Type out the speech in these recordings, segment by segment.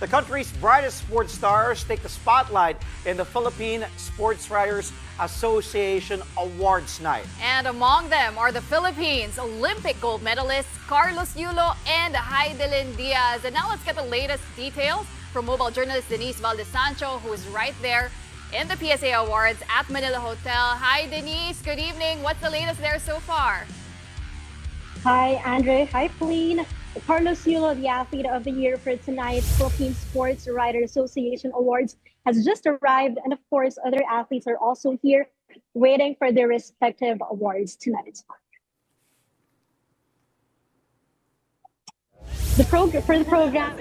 The country's brightest sports stars take the spotlight in the Philippine Sports Writers Association Awards Night. And among them are the Philippines Olympic gold medalists Carlos Yulo and Heidelin Diaz. And now let's get the latest details from mobile journalist Denise Valdesancho, who is right there in the PSA Awards at Manila Hotel. Hi, Denise. Good evening. What's the latest there so far? Hi, Andre. Hi, Pauline. Carlos Yulo, the Athlete of the Year for tonight's Philippine Sports Writers Association Awards, has just arrived. And of course, other athletes are also here waiting for their respective awards tonight. For the program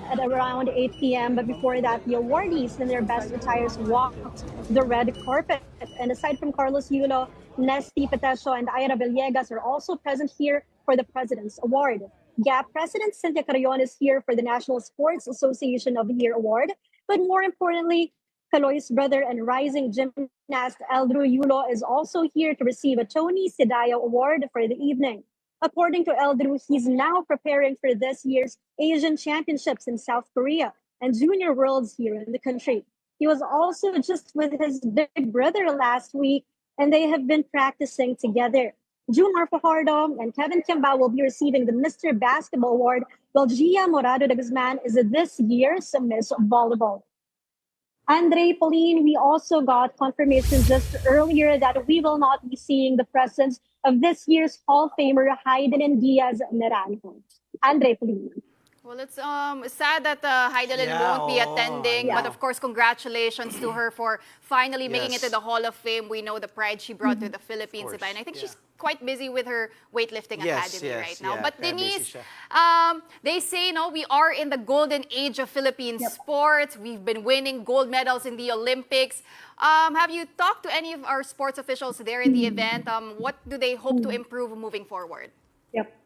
at around 8 p.m. But before that, the awardees in their best attires walked the red carpet. And aside from Carlos Yulo, Nesthy, Petecio, and Aira Villegas are also present here for the President's Award. GAP President Cynthia Carrion is here for the National Sports Association of the Year Award. But more importantly, Kaloy's brother and rising gymnast Eldru Yulo is also here to receive a Tony Sidayo Award for the evening. According to Eldru, he's now preparing for this year's Asian Championships in South Korea and Junior Worlds here in the country. He was also just with his big brother last week, and they have been practicing together. Junior Fajardo and Kevin Quiambao will be receiving the Mr. Basketball Award, while Gia Morado-De Guzman is this year's Miss Volleyball. Andre, Pauline, we also got confirmation just earlier that we will not be seeing the presence of this year's Hall of Famer Heidelin Diaz Naranjo. Andre, Pauline. Well, it's sad that Heidelin won't be attending, but of course, congratulations to her for finally making it to the Hall of Fame. We know the pride she brought to the Philippines, and I think she's quite busy with her weightlifting academy right now. But Denise, they say we are in the golden age of Philippine sports. We've been winning gold medals in the Olympics. Have you talked to any of our sports officials there in the event? What do they hope to improve moving forward? Yep.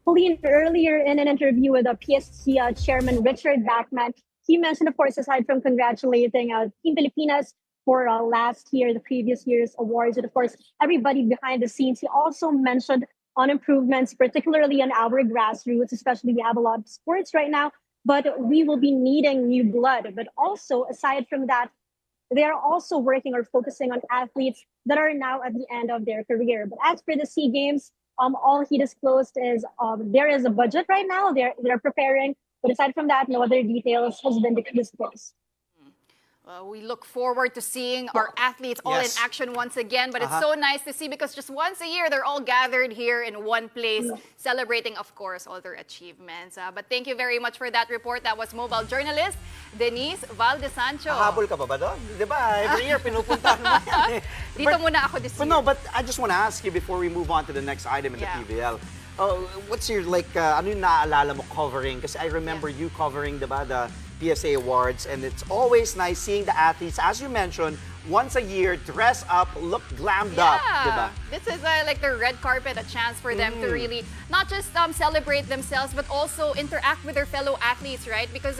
Pauline, earlier in an interview with PSA Chairman Richard Bachman, he mentioned, of course, aside from congratulating Team Pilipinas for last year, the previous year's awards, and of course, everybody behind the scenes, he also mentioned on improvements, particularly on our grassroots, especially we have a lot of sports right now, but we will be needing new blood. But also, aside from that, they are also working or focusing on athletes that are now at the end of their career. But as for the SEA Games, all he disclosed is there is a budget right now. They're preparing, but aside from that, no other details has been disclosed. We look forward to seeing our athletes all in action once again. But it's so nice to see because just once a year, they're all gathered here in one place, celebrating, of course, all their achievements. But thank you very much for that report. That was mobile journalist Denise Valdesancho. Habol ka pa ba doon? Di ba? Every year, pinupuntahan mo yan. Dito muna ako this year. No, but I just want to ask you before we move on to the next item in the PVL. What's your, ano yung naaalala mo covering? Kasi I remember you covering, diba, the PSA Awards, and it's always nice seeing the athletes, as you mentioned, once a year, dress up, look glammed up, diba? This is like the red carpet, a chance for them to really not just celebrate themselves, but also interact with their fellow athletes, right? Because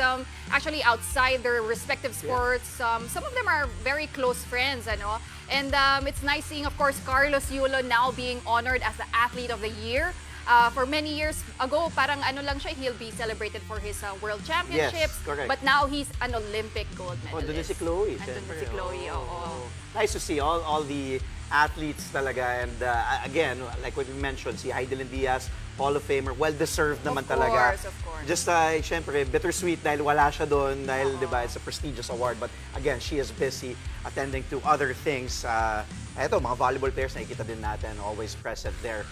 actually outside their respective sports, some of them are very close friends, ano? And it's nice seeing, of course, Carlos Yulo now being honored as the Athlete of the Year. For many years ago, parang ano lang siya, he'll be celebrated for his World Championships. But now he's an Olympic gold medalist. Doon si Chloe. Doon si Chloe, Nice to see all the athletes talaga. And again, like what you mentioned, si Heidelin Diaz, Hall of Famer, well-deserved naman talaga. Of course. Just, syempre, bittersweet dahil wala siya doon, dahil, diba, it's a prestigious award. But again, she is busy attending to other things. Eto, mga volleyball players, nakikita din natin, always present there.